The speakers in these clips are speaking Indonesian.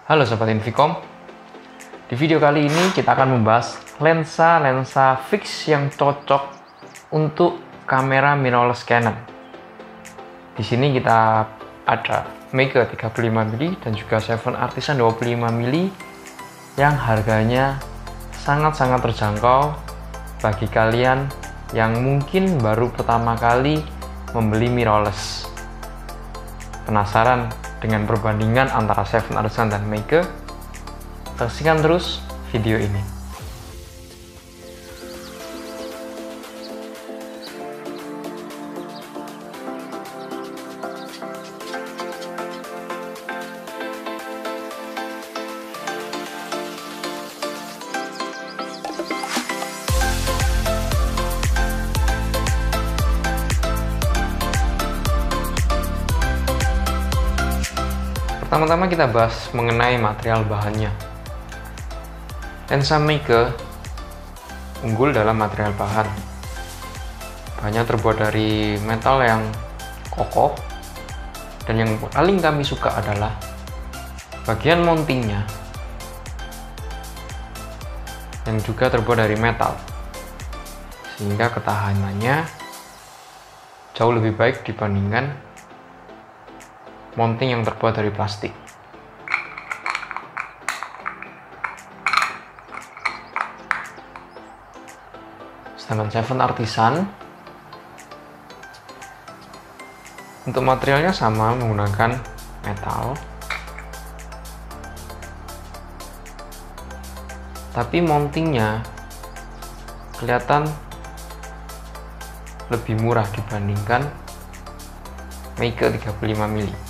Halo Sobat Inficom. Di video kali ini kita akan membahas lensa fix yang cocok untuk kamera mirrorless Canon. Di sini kita ada Meike 35mm dan juga Seven Artisan 25mm yang harganya sangat-sangat terjangkau bagi kalian yang mungkin baru pertama kali membeli mirrorless. Penasaran dengan perbandingan antara Seven Artisan dan Meike? Saksikan terus video ini. Pertama-tama kita bahas mengenai material bahannya. Lensa Meike unggul dalam material bahan. Bahannya terbuat dari metal yang kokoh, dan yang paling kami suka adalah bagian mountingnya yang juga terbuat dari metal, sehingga ketahanannya jauh lebih baik dibandingkan mounting yang terbuat dari plastik. Sedangkan Seven Artisan untuk materialnya sama, menggunakan metal, tapi mountingnya kelihatan lebih murah dibandingkan Meike 35mm.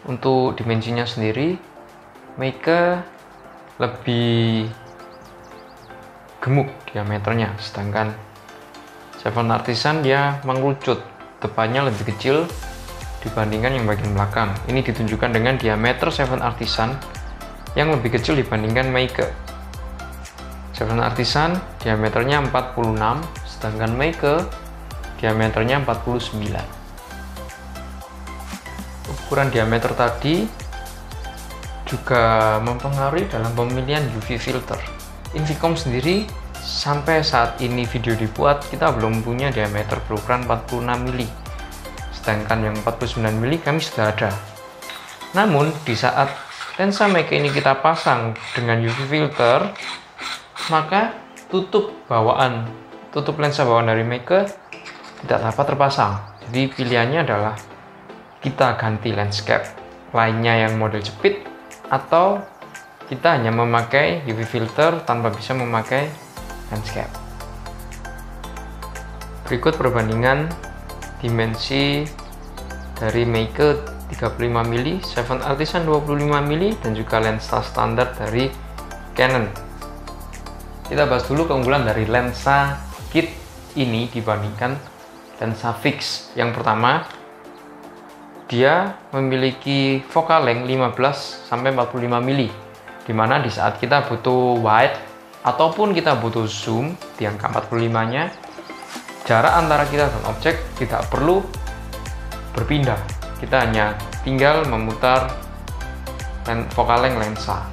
Untuk dimensinya sendiri, Meike lebih gemuk diameternya, sedangkan Seven Artisan dia mengerucut, depannya lebih kecil dibandingkan yang bagian belakang. Ini ditunjukkan dengan diameter Seven Artisan yang lebih kecil dibandingkan Meike. Seven Artisan diameternya 46, sedangkan Meike diameternya 49. Ukuran diameter tadi juga mempengaruhi dalam pemilihan UV filter. Inficom sendiri sampai saat ini video dibuat, kita belum punya diameter berukuran 46mm, sedangkan yang 49mm kami sudah ada. Namun di saat lensa Meike ini kita pasang dengan UV filter, maka tutup lensa bawaan dari Meike tidak dapat terpasang. Jadi pilihannya adalah kita ganti lens cap lainnya yang model jepit, atau kita hanya memakai UV filter tanpa bisa memakai lens cap. Berikut perbandingan dimensi dari Meike 35mm, Seven Artisan 25mm, dan juga lensa standar dari Canon. Kita bahas dulu keunggulan dari lensa kit ini dibandingkan lensa fix. Yang pertama, dia memiliki focal length 15-45mm, dimana di saat kita butuh wide ataupun kita butuh zoom di angka 45-nya, jarak antara kita dan objek tidak perlu berpindah. Kita hanya tinggal memutar focal length lensa.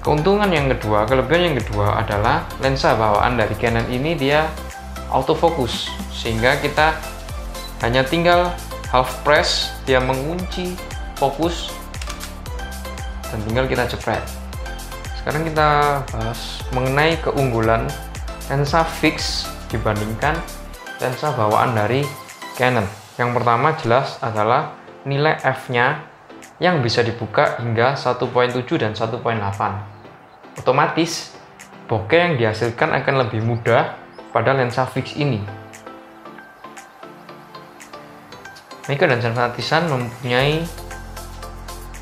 Keuntungan yang kedua, kelebihan yang kedua adalah lensa bawaan dari Canon ini dia autofocus, sehingga kita hanya tinggal half press, dia mengunci fokus dan tinggal kita jepret. Sekarang kita bahas mengenai keunggulan lensa fix dibandingkan lensa bawaan dari Canon. Yang pertama jelas adalah nilai f-nya yang bisa dibuka hingga 1.7 dan 1.8. Otomatis bokeh yang dihasilkan akan lebih mudah pada lensa fix ini. Meike dan Seven Artisan mempunyai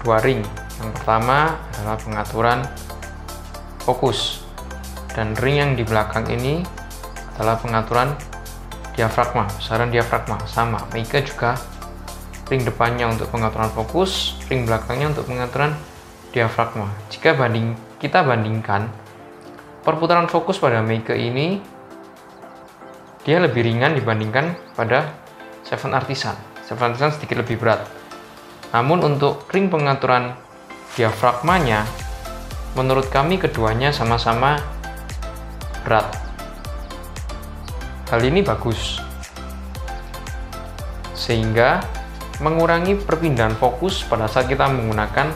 dua ring. Yang pertama adalah pengaturan fokus, dan ring yang di belakang ini adalah pengaturan diafragma, besaran diafragma. Sama, Meike juga ring depannya untuk pengaturan fokus, ring belakangnya untuk pengaturan diafragma. Jika kita bandingkan perputaran fokus pada Meike ini, dia lebih ringan dibandingkan pada Seven Artisan. 7 Artisan sedikit lebih berat. Namun untuk ring pengaturan diafragmanya, menurut kami keduanya sama-sama berat. Hal ini bagus, sehingga mengurangi perpindahan fokus pada saat kita menggunakan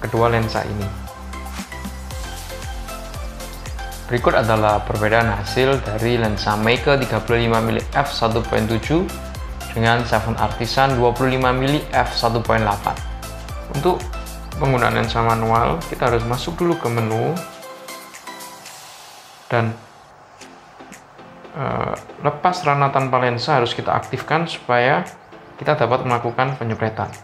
kedua lensa ini. Berikut adalah perbedaan hasil dari lensa Meike 35mm f1.7 dengan 7 Artisan 25mm f1.8. Untuk penggunaan lensa manual, kita harus masuk dulu ke menu dan lepas rana tanpa lensa harus kita aktifkan supaya kita dapat melakukan penyepretan.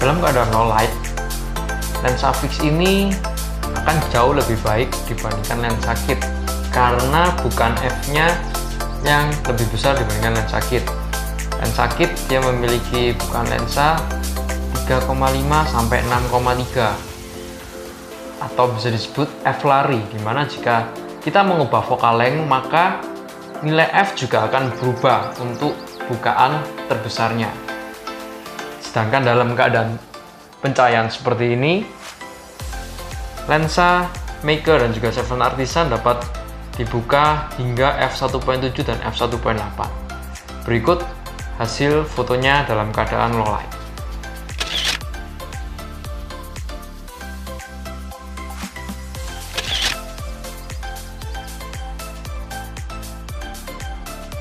Dalam keadaan low light, lensa fix ini akan jauh lebih baik dibandingkan lensa kit karena bukan f-nya yang lebih besar dibandingkan lensa kit. Lensa kit dia memiliki bukaan lensa 3,5 sampai 6,3 atau bisa disebut f lari, dimana jika kita mengubah focal length maka nilai f juga akan berubah untuk bukaan terbesarnya. Sedangkan dalam keadaan pencahayaan seperti ini, lensa Meike dan juga 7 Artisan dapat dibuka hingga f1.7 dan f1.8. Berikut hasil fotonya dalam keadaan low light.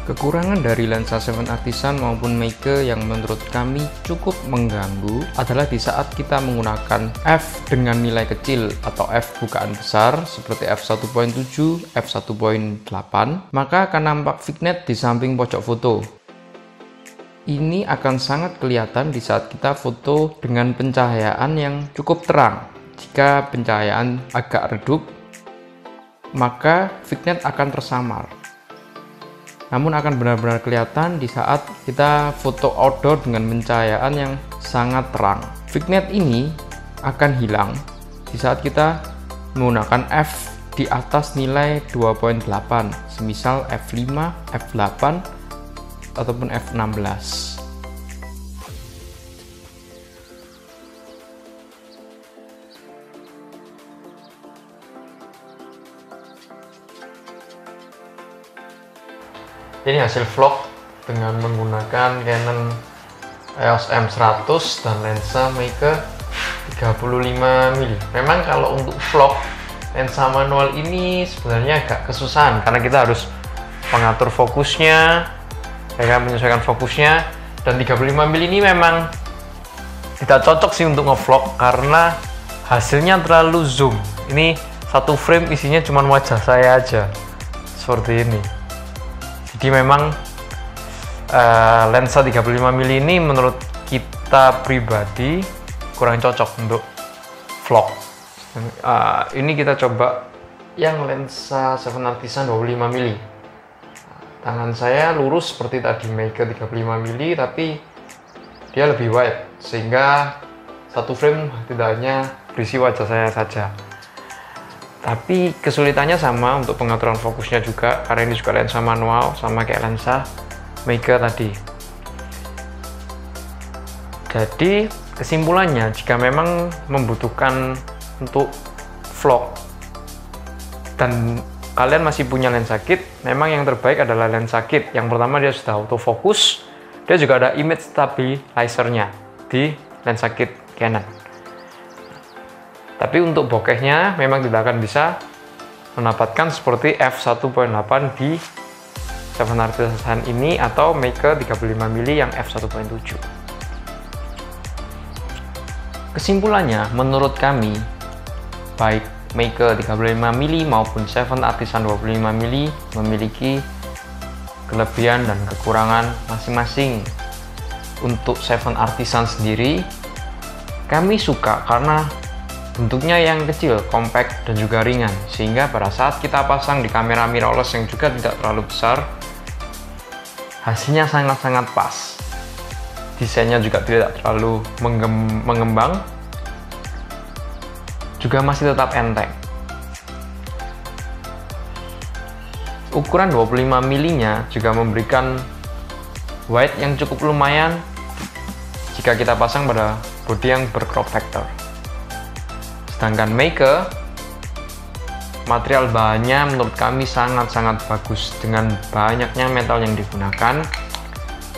Kekurangan dari lensa 7 Artisan maupun Meike yang menurut kami cukup mengganggu adalah di saat kita menggunakan f dengan nilai kecil atau f bukaan besar seperti f1.7, f1.8, maka akan nampak vignette di samping pojok foto. Ini akan sangat kelihatan di saat kita foto dengan pencahayaan yang cukup terang. Jika pencahayaan agak redup, maka vignette akan tersamar. Namun akan benar-benar kelihatan di saat kita foto outdoor dengan pencahayaan yang sangat terang. Vignette ini akan hilang di saat kita menggunakan f di atas nilai 2.8, semisal f5, f8, ataupun f16. Ini hasil vlog dengan menggunakan Canon EOS M100 dan lensa Meike 35mm. Memang kalau untuk vlog lensa manual ini sebenarnya agak kesusahan karena kita harus mengatur fokusnya, menyesuaikan fokusnya, dan 35mm ini memang tidak cocok sih untuk ngevlog karena hasilnya terlalu zoom. Ini satu frame isinya cuma wajah saya aja seperti ini. Jadi memang lensa 35mm ini menurut kita pribadi kurang cocok untuk vlog. Ini kita coba yang lensa 7 Artisan 25mm. tangan saya lurus seperti tadi Meike 35mm, tapi dia lebih wide sehingga satu frame tidak hanya berisi wajah saya saja. Tapi kesulitannya sama untuk pengaturan fokusnya juga, karena ini juga lensa manual sama kayak lensa Meike tadi. Jadi kesimpulannya, jika memang membutuhkan untuk vlog dan kalian masih punya lensa kit, memang yang terbaik adalah lensa kit. Yang pertama, dia sudah autofocus, dia juga ada image stabilizer-nya di lensa kit Canon. Tapi untuk bokehnya memang tidak akan bisa mendapatkan seperti f1.8 di 7 Artisan ini atau Meike 35mm yang f1.7. Kesimpulannya, menurut kami, baik Meike 35mm maupun 7 Artisan 25mm memiliki kelebihan dan kekurangan masing-masing. Untuk 7 Artisan sendiri, kami suka karena bentuknya yang kecil, compact, dan juga ringan, sehingga pada saat kita pasang di kamera mirrorless yang juga tidak terlalu besar, hasilnya sangat-sangat pas. Desainnya juga tidak terlalu mengembang, juga masih tetap enteng. Ukuran 25mm nya juga memberikan wide yang cukup lumayan jika kita pasang pada bodi yang bercrop factor. Sedangkan Meike, material bahannya menurut kami sangat-sangat bagus dengan banyaknya metal yang digunakan,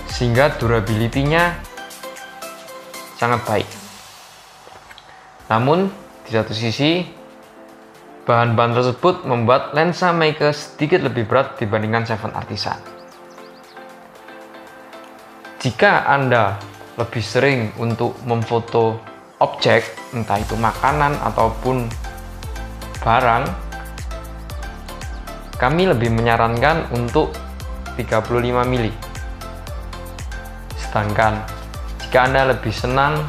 sehingga durability-nya sangat baik. Namun di satu sisi, bahan-bahan tersebut membuat lensa Meike sedikit lebih berat dibandingkan 7 Artisan. Jika Anda lebih sering untuk memfoto objek, entah itu makanan ataupun barang, kami lebih menyarankan untuk 35mm. Sedangkan jika Anda lebih senang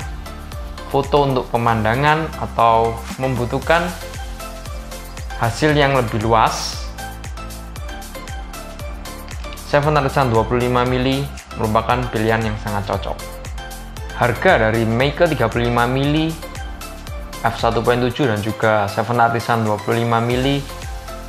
foto untuk pemandangan atau membutuhkan hasil yang lebih luas, 7 Artisan 25mm merupakan pilihan yang sangat cocok. Harga dari Meike 35mm f1.7 dan juga 7 Artisan 25mm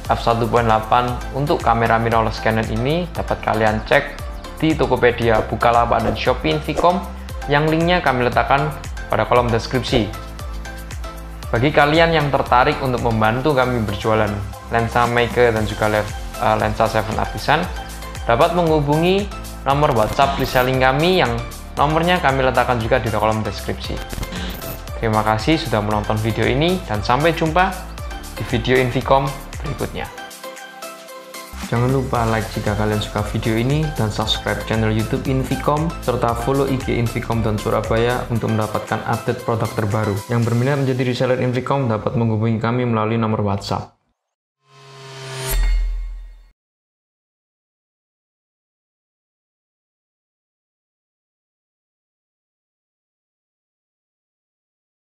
f1.8 untuk kamera mirrorless Canon ini dapat kalian cek di Tokopedia, Bukalapak, dan Shopee Invicom yang linknya kami letakkan pada kolom deskripsi. Bagi kalian yang tertarik untuk membantu kami berjualan lensa Meike dan juga lensa 7 Artisan, dapat menghubungi nomor WhatsApp reselling kami yang nomornya kami letakkan juga di kolom deskripsi. Terima kasih sudah menonton video ini dan sampai jumpa di video Invicom berikutnya. Jangan lupa like jika kalian suka video ini dan subscribe channel YouTube Invicom serta follow IG Invicom dan Surabaya untuk mendapatkan update produk terbaru. Yang berminat menjadi reseller Invicom dapat menghubungi kami melalui nomor WhatsApp.